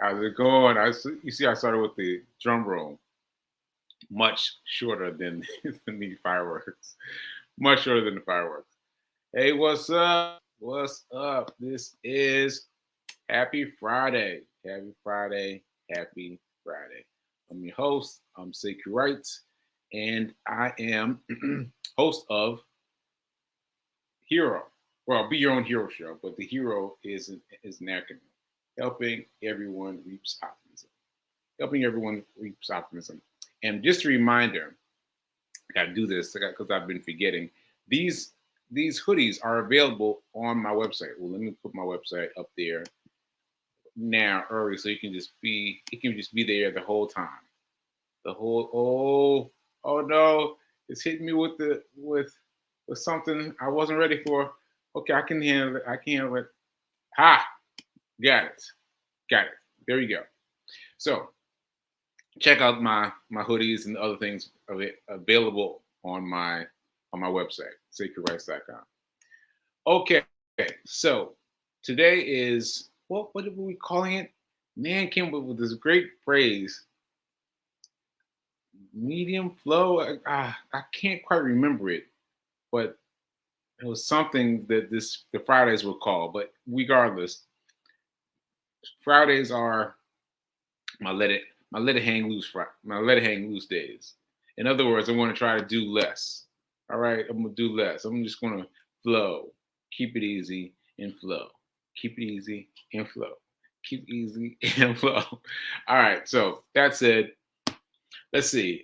How's it going? You see, I started with the drum roll, much shorter than, than the fireworks. Much shorter than the fireworks. Hey, what's up? What's up? This is Happy Friday. Happy Friday. Happy Friday. I'm your host. I'm Sekou Wright, and I am host of Hero. Well, Be Your Own Hero show, but the hero is an acronym, helping everyone reach optimism. Helping everyone reach optimism. And just a reminder, I got to do this because I've been forgetting. These these hoodies are available on my website. Well, let me put my website up there now early so it can just be there the whole time. The whole oh no, it's hitting me with something I wasn't ready for. Okay, I can handle it. I can handle it. Ha! Got it. Got it. There you go. So check out my hoodies and other things available on my website, sacredrights.com. Okay, so today is what are we calling it? Man came up with this great phrase, medium flow. I can't quite remember it, but it was something that the Fridays were called. But regardless, Fridays are my let it my let it hang loose days. In other words, I'm going to try to do less. All right, I'm gonna do less. I'm just going to flow, keep it easy and flow, keep it easy and flow, keep it easy and flow. All right, so that said, let's see.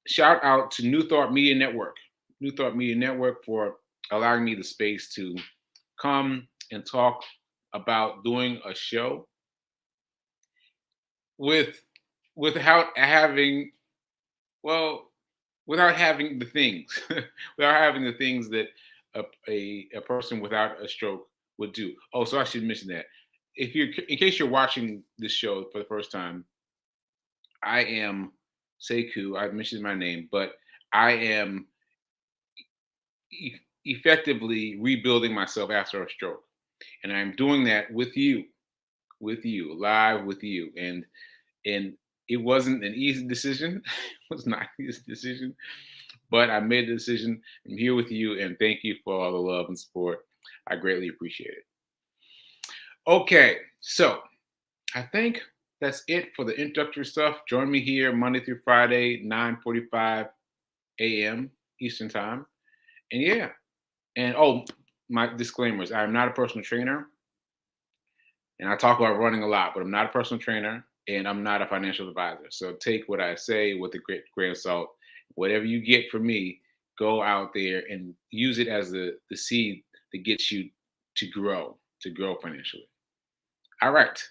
Shout out to New Thought Media Network, New Thought Media Network for allowing me the space to come and talk about doing a show with without having well without having the things without having the things that a person without a stroke would do. Oh, so I should mention that if you're in case you're watching this show for the first time, I am Sekou. I've mentioned my name, but I am effectively rebuilding myself after a stroke, and I'm doing that with you, live with you, and it wasn't an easy decision. It was not an easy decision, but I made the decision. I'm here with you, and thank you for all the love and support. I greatly appreciate it. Okay, so I think that's it for the introductory stuff. Join me here Monday through Friday, 9:45 a.m. Eastern Time. And yeah, and oh, my disclaimers: I am not a personal trainer, and I talk about running a lot, but I'm not a personal trainer, and I'm not a financial advisor. So take what I say with a great grain of salt. Whatever you get from me, go out there and use it as the seed that gets you to grow financially. All right.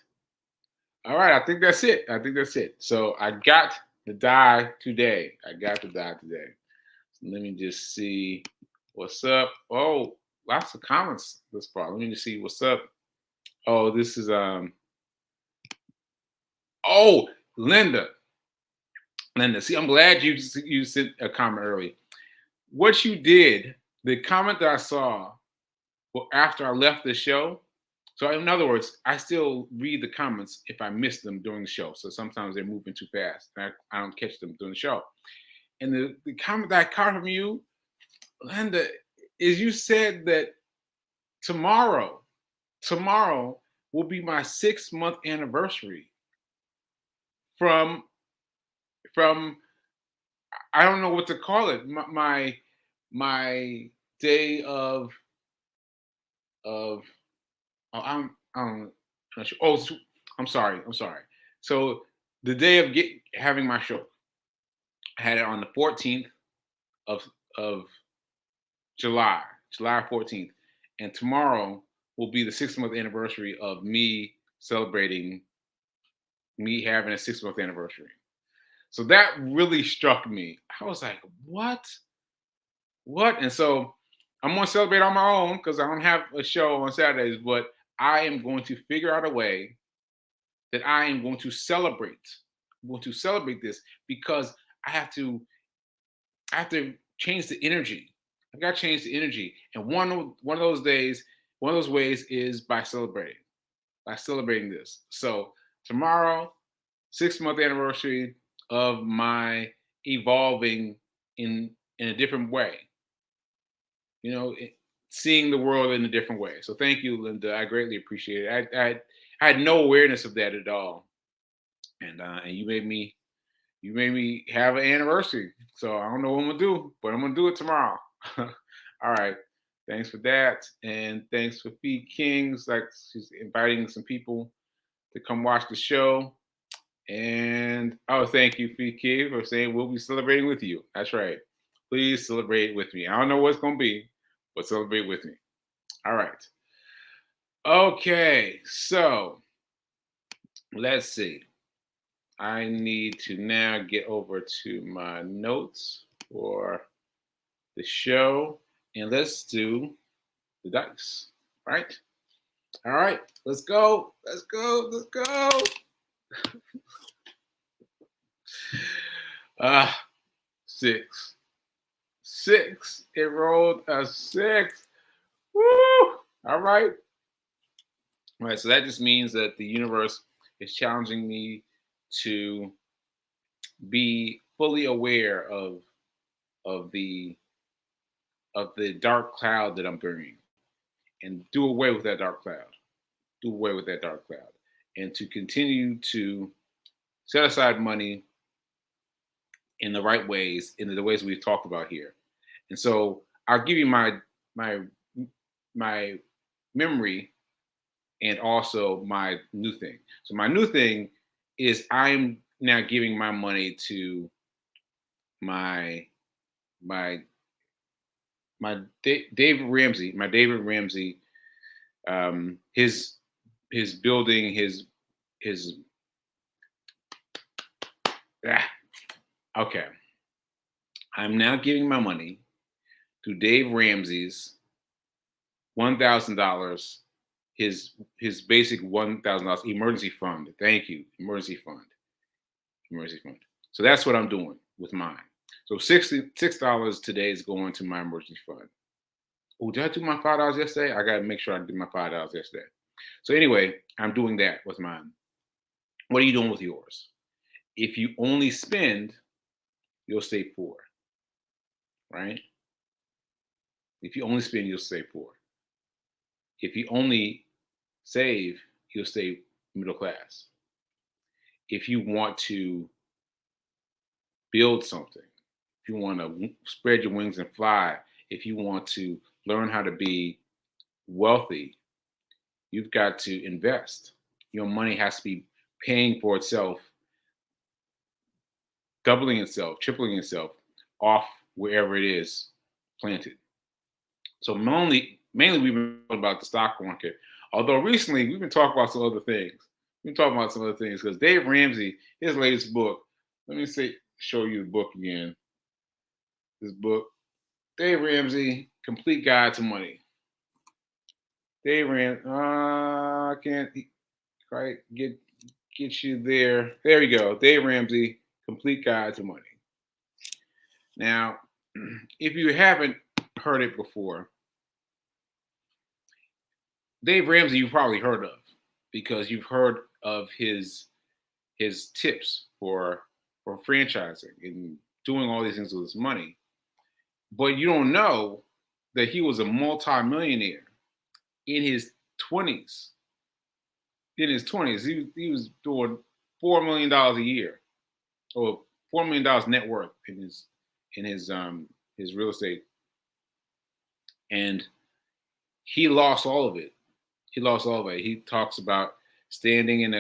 All right. I think that's it. I think that's it. So I got the die today. I got the die today. So let me just see what's up. Oh, lots of comments this far. Let me just see what's up. Oh, this is oh, Linda. Linda, see, I'm glad you sent a comment early. What you did, the comment that I saw after I left the show. So in other words, I still read the comments if I miss them during the show. So sometimes they're moving too fast. I don't catch them during the show. And the comment that I caught from you, Linda, is you said that tomorrow, tomorrow will be my 6 month anniversary from from I don't know what to call it. My day of oh, I'm not sure. Oh, I'm sorry. I'm sorry. So the day of having my show, I had it on the 14th of of July, July 14th, and tomorrow will be the 6 month anniversary of me having a 6 month anniversary. So that really struck me. I was like, what? What? And so I'm going to celebrate on my own because I don't have a show on Saturdays, but I am going to figure out a way that I am going to celebrate. I'm going to celebrate this because I have to I have to change the energy. I've got to change the energy. And one of those days, one of those ways is by celebrating. by celebrating this. So tomorrow, 6 month anniversary of my evolving in a different way. You know, seeing the world in a different way. So thank you, Linda. I greatly appreciate it. I had no awareness of that at all, and you made me have an anniversary. So I don't know what I'm gonna do, but I'm gonna do it tomorrow. All right. Thanks for that, and thanks for Feed Kings. Like she's inviting some people to come watch the show. And oh, thank you, Feed King, for saying we'll be celebrating with you. That's right. Please celebrate with me. I don't know what it's gonna be, but celebrate with me. All right. Okay, so let's see. I need to now get over to my notes for the show, and let's do the dice. Right? All right, let's go. Let's go. Let's go. Six. Six. It rolled a six. Woo! All right. All right. So that just means that the universe is challenging me to be fully aware of the of the dark cloud that I'm bringing, and do away with that dark cloud. Do away with that dark cloud, and to continue to set aside money in the right ways, in the ways we've talked about here. And so I'll give you my my memory and also my new thing. So my new thing is I'm now giving my money to my my David Ramsey, his building, his ah, okay. I'm now giving my money to Dave Ramsey's $1,000, his basic $1,000 emergency fund. Thank you, emergency fund, emergency fund. So that's what I'm doing with mine. So $66 today is going to my emergency fund. Oh, did I do my $5 yesterday? I gotta make sure I did my $5 yesterday. So anyway, I'm doing that with mine. What are you doing with yours? If you only spend, you'll stay poor, right? If you only spend, you'll stay poor. If you only save, you'll stay middle class. If you want to build something, if you want to spread your wings and fly, if you want to learn how to be wealthy, you've got to invest. Your money has to be paying for itself, doubling itself, tripling itself off wherever it is planted. So mainly we've been talking about the stock market. Although recently we've been talking about some other things. We've been talking about some other things because Dave Ramsey, his latest book. Let me show you the book again. This book, Dave Ramsey, Complete Guide to Money. Dave Ramsey, I can't quite get you there. There we go. Dave Ramsey, Complete Guide to Money. Now, if you haven't heard it before, Dave Ramsey you've probably heard of because you've heard of his tips for franchising and doing all these things with his money. But you don't know that he was a multimillionaire in his 20s. In his 20s, he was doing $4 million a year, or $4 million net worth in his real estate, and he lost all of it. He lost all of it. He talks about standing in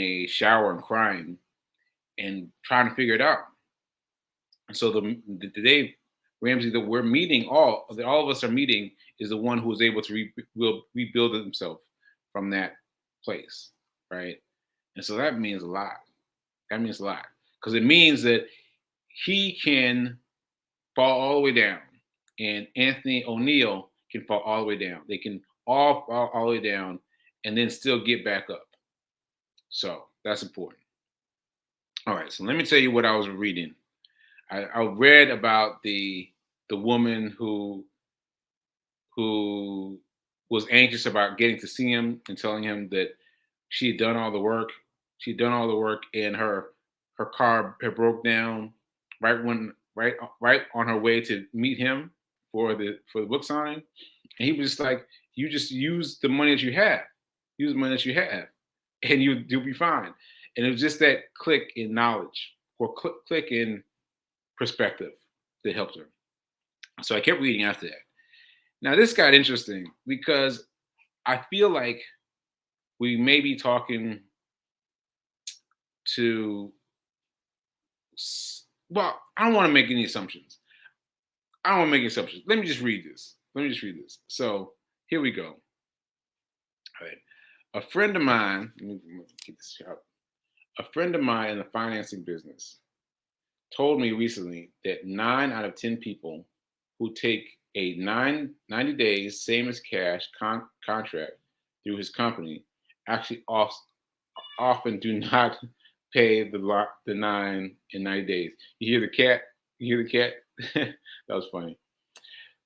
a shower and crying and trying to figure it out. And so the Dave Ramsey that we're meeting, all of us are meeting, is the one who was able to rebuild himself from that place, right? And so that means a lot. That means a lot because it means that he can fall all the way down, and Anthony O'Neill can fall all the way down. They can all fall all the way down and then still get back up. So that's important. All right, so let me tell you what I was reading. I read about the woman who was anxious about getting to see him and telling him that she had done all the work. She'd done all the work, and her car had broke down right on her way to meet him for the book signing. And he was just like, "You just use the money that you have, use the money that you have, and you'll be fine." And it was just that click in knowledge or click in perspective that helped her. So I kept reading after that. Now this got interesting because I feel like we may be talking to, well, I don't want to make any assumptions. I don't want to make any assumptions. Let me just read this. So here we go. All right. A friend of mine, let me get this out. A friend of mine in the financing business told me recently that 9 out of 10 people who take a 90 days, same as cash contract through his company actually often do not pay the 9 in 90 days. You hear the cat? You hear the cat? That was funny.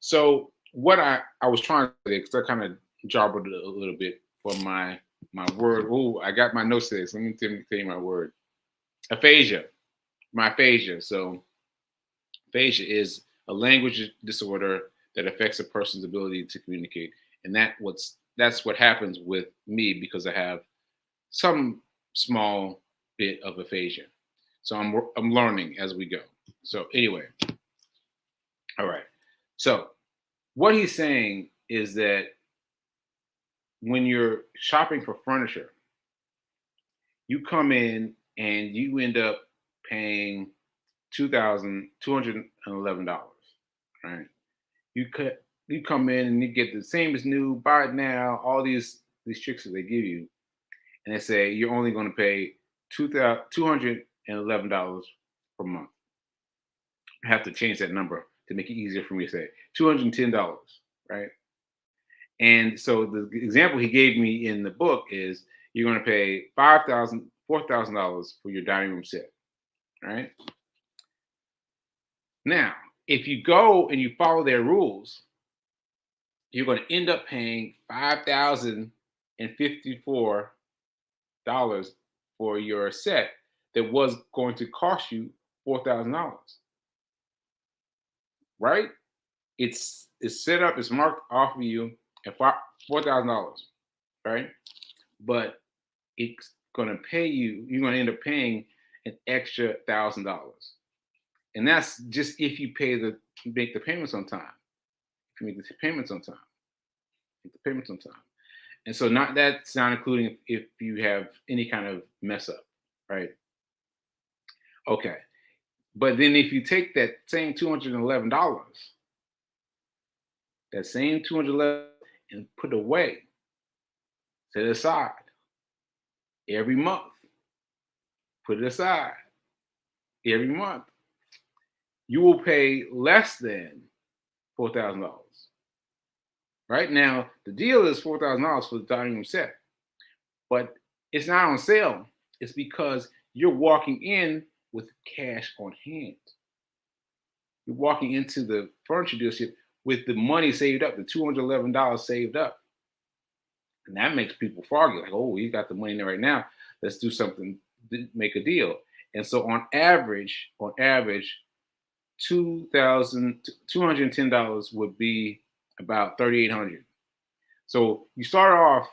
So what I was trying to say, because I kind of jobbled it a little bit for my word. Oh, I got my notes today. So let me tell you my word. Aphasia. My aphasia. So aphasia is a language disorder that affects a person's ability to communicate, and that's what happens with me because I have some small bit of aphasia. So I'm learning as we go. So anyway, all right. So what he's saying is that when you're shopping for furniture, you come in and you end up paying $2,211, right? You come in and you get the same as new, buy it now, all these tricks that they give you, and they say you're only going to pay $211 per month. I have to change that number to make it easier for me to say $210, right? And so the example he gave me in the book is you're going to pay $4,000 for your dining room set, right? Now, if you go and you follow their rules, you're going to end up paying $5,054 for your set that was going to cost you $4,000, right? It's set up, it's marked off of you at $4,000, right? But it's going to pay you. You're going to end up paying an extra $1,000, and that's just if you make the payments on time. If you make the payments on time, make the payments on time. And so that's not including if you have any kind of mess up, right? Okay. But then if you take that same $211, and put away, set it aside every month, put it aside every month, you will pay less than $4,000. Right now, the deal is $4,000 for the dining room set, but it's not on sale. It's because you're walking in with cash on hand. You're walking into the furniture dealership with the money saved up, the $211 saved up. And that makes people froggy, like, oh, you got the money there right now. Let's do something, make a deal. And so on average, $2,210 would be about $3,800. So you start off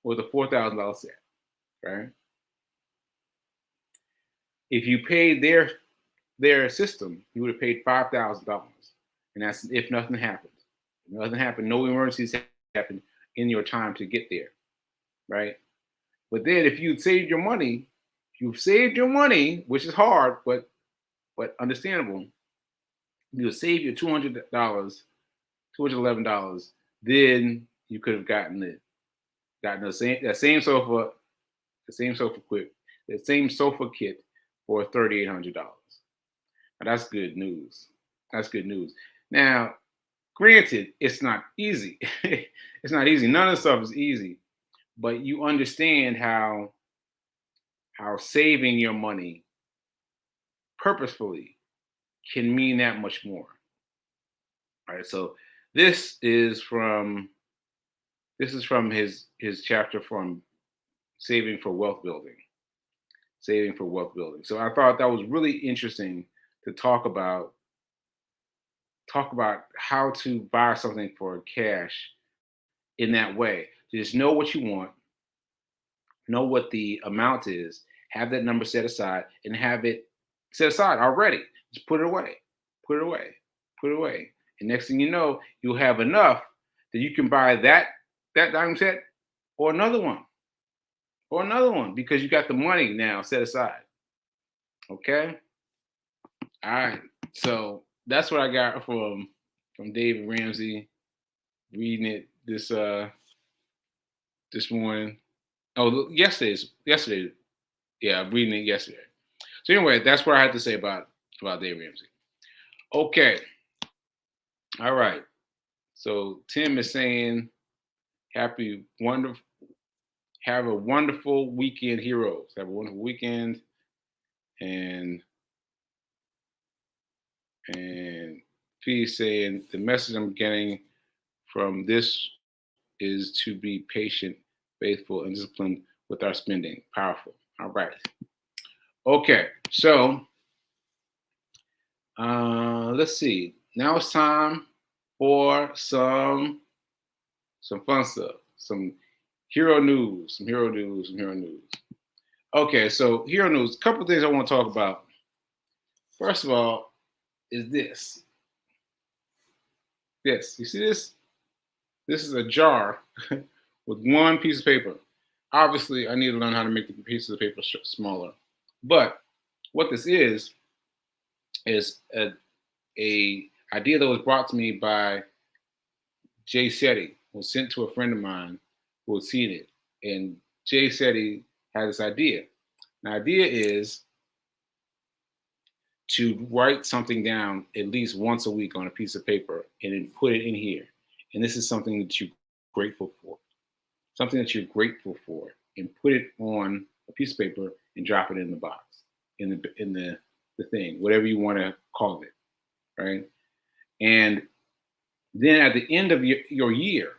with a $4,000 set, right? If you paid their system, you would have paid $5,000, and that's if nothing happened. If nothing happened, no emergencies happened in your time to get there, right? But then if you've saved your money, which is hard, but understandable. You'll save your $211, then you could have gotten that same sofa kit for $3,800. Now that's good news. That's good news. Now, granted, it's not easy. It's not easy. None of the stuff is easy, but you understand how saving your money purposefully can mean that much more. All right. So this is from This is from his chapter from Saving for Wealth Building. Saving for Wealth Building. So I thought that was really interesting to talk about how to buy something for cash in that way. Just know what you want, know what the amount is, have that number set aside, and have it set aside already. Just put it away, put it away, put it away. And next thing you know, you'll have enough that you can buy that diamond set or another one because you got the money now set aside. Okay. All right. So that's what I got from David Ramsey. Reading it this morning. Oh, yesterday. Yeah, I'm reading it yesterday. So anyway, that's what I had to say about Dave Ramsey. Okay. All right. So Tim is saying, have a wonderful weekend, heroes. Have a wonderful weekend. And P saying the message I'm getting from this is to be patient, faithful, and disciplined with our spending. Powerful. All right. Okay. So let's see. Now it's time for some fun stuff. Some hero news. Okay, so hero news. A couple of things I want to talk about. First of all, is this. This. You see this? This is a jar with one piece of paper. Obviously, I need to learn how to make the pieces of paper smaller. But what this is a idea that was brought to me by Jay Shetty, was sent to a friend of mine who had seen it. And Jay Shetty had this idea. The idea is to write something down at least once a week on a piece of paper and then put it in here. And this is something that you're grateful for. Something that you're grateful for, and put it on a piece of paper and drop it in the box, in the thing, whatever you want to call it, right? And then at the end of your year,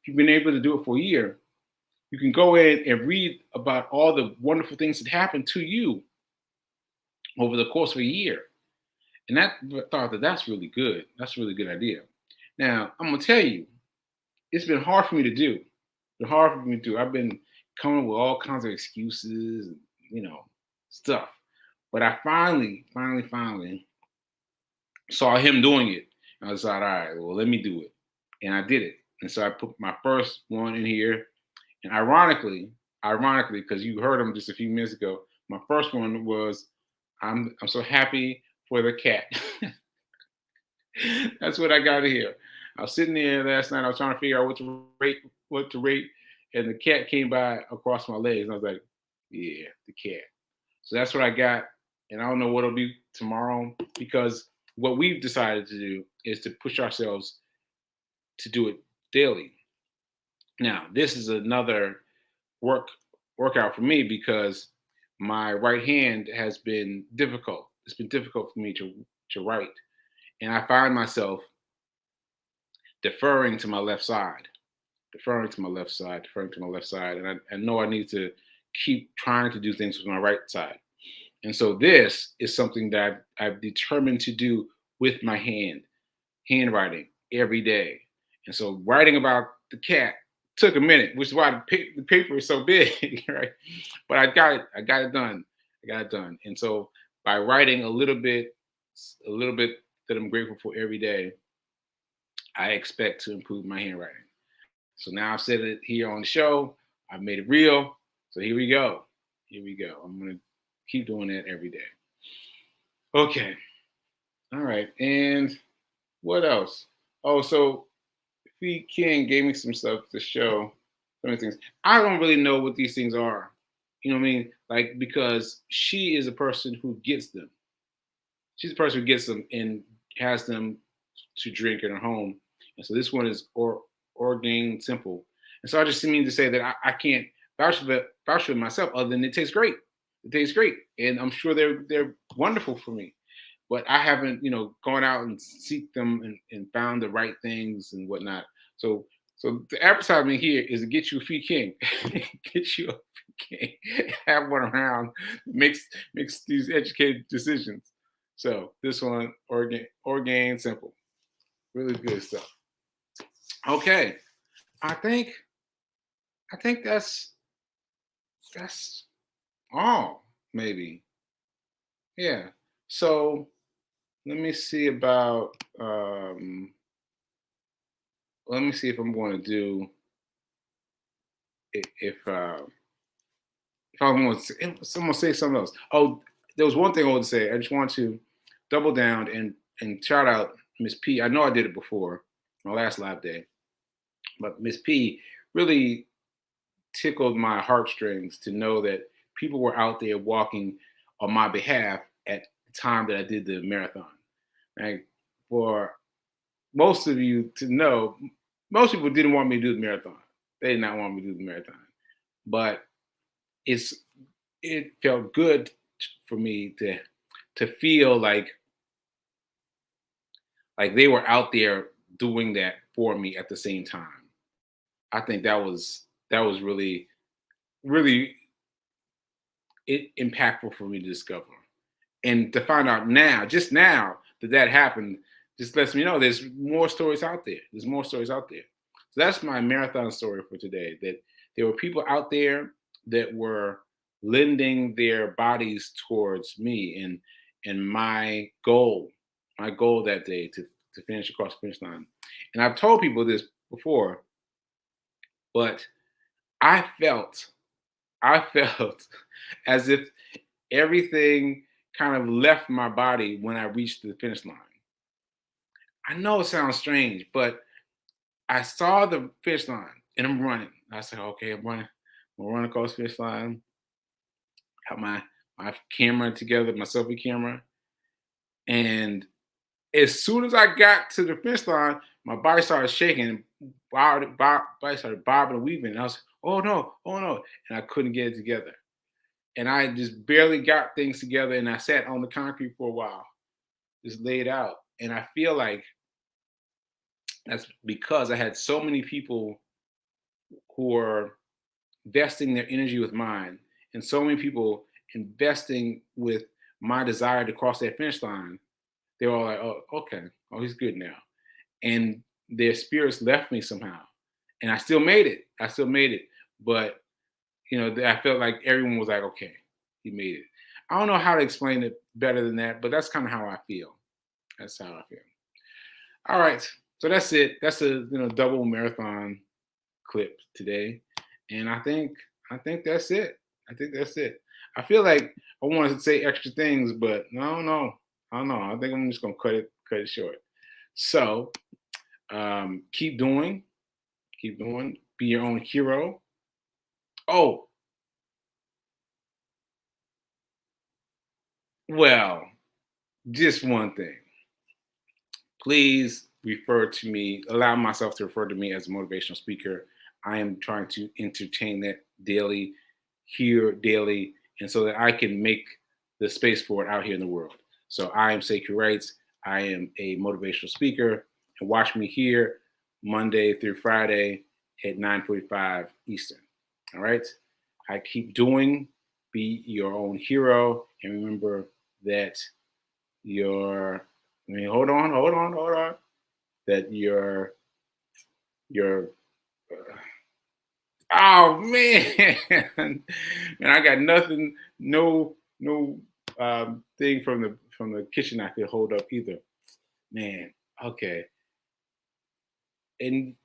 if you've been able to do it for a year, you can go in and read about all the wonderful things that happened to you over the course of a year. And that's really good. That's a really good idea. Now, I'm going to tell you, it's been hard for me to do. I've been coming up with all kinds of excuses, stuff. But I finally saw him doing it. I was like, all right, well, let me do it. And I did it. And so I put my first one in here. And ironically, because you heard him just a few minutes ago, my first one was, I'm so happy for the cat. That's what I got here. I was sitting there last night. I was trying to figure out what to rate, and the cat came by across my legs, and I was like, "Yeah, the cat." So that's what I got, and I don't know what it'll be tomorrow, because what we've decided to do is to push ourselves to do it daily. Now, this is another workout for me because my right hand has been difficult. It's been difficult for me to write, and I find myself deferring to my left side, and I know I need to keep trying to do things with my right side. And so this is something that I've determined to do with my handwriting every day. And so writing about the cat took a minute, which is why the paper is so big, right? But I got it done. And so by writing a little bit that I'm grateful for every day, I expect to improve my handwriting. So now I've said it here on the show. I've made it real. So here we go. I'm going to keep doing that every day. Okay. All right. And what else? Oh, so Fee King gave me some stuff to show. So many things. I don't really know what these things are. You know what I mean? Like, because she is a person who gets them. She's a person who gets them and has them to drink in her home. And so this one is Orgain Simple. And so I just mean to say that I can't vouch for myself other than it tastes great. And I'm sure they're wonderful for me. But I haven't, gone out and seek them and found the right things and whatnot. So So the advertisement here is to get you a free king. Get you a free king. Have one around. Makes these educated decisions. So this one, orgain simple. Really good stuff. Okay. I think I think that's all, maybe. Yeah. So let me see about let me see if I'm going to do if I'm going to if someone say something else. Oh, there was one thing I wanted to say. I just want to double down and shout out Miss P. I know I did it before my last live day, but Miss P really tickled my heartstrings to know that people were out there walking on my behalf at the time that I did the marathon. Like, for most of you to know, most people didn't want me to do the marathon. They did not want me to do the marathon, but it's it felt good for me to feel like they were out there doing that for me at the same time. I think that was really impactful for me to discover. And to find out now, just now that that happened, just lets me know there's more stories out there. There's more stories out there. So that's my marathon story for today. That there were people out there that were lending their bodies towards me and my goal that day to finish across the finish line. And I've told people this before, but I felt I felt as if everything kind of left my body when I reached the finish line. I know it sounds strange, but I saw the finish line and I'm running. I said, okay, I'm running. I'm running across the finish line. Got my camera together, my selfie camera. And as soon as I got to the finish line, my body started shaking. Body started bobbing and weaving. And I was, oh no. And I couldn't get it together. And I just barely got things together. And I sat on the concrete for a while, just laid out. And I feel like that's because I had so many people who are investing their energy with mine, and so many people investing with my desire to cross that finish line. They were all like, "Oh, okay, oh, he's good now," and their spirits left me somehow, and I still made it. I still made it, but I felt like everyone was like, "Okay, he made it." I don't know how to explain it better than that, but that's kind of how I feel. That's how I feel. All right, so that's it. That's a double marathon clip today, and I think that's it. I think that's it. I feel like I wanted to say extra things, but no, I don't know. I think I'm just gonna cut it short. So keep doing, be your own hero. Oh, well, just one thing. Please allow myself to refer to me as a motivational speaker. I am trying to entertain that daily, here daily, and so that I can make the space for it out here in the world. So I am Sacred Rights. I am a motivational speaker, and watch me here Monday through Friday at 9:45 Eastern. All right. I keep doing, be your own hero, and remember that your hold on, that your oh man, man, I got nothing, no thing from the kitchen I could hold up either, man. Okay, and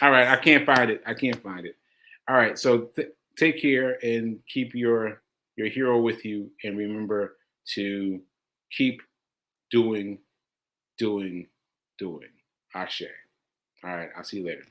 all right, I can't find it. All right, so take care and keep your hero with you, and remember to keep doing, doing, doing. Ashe. All right, I'll see you later.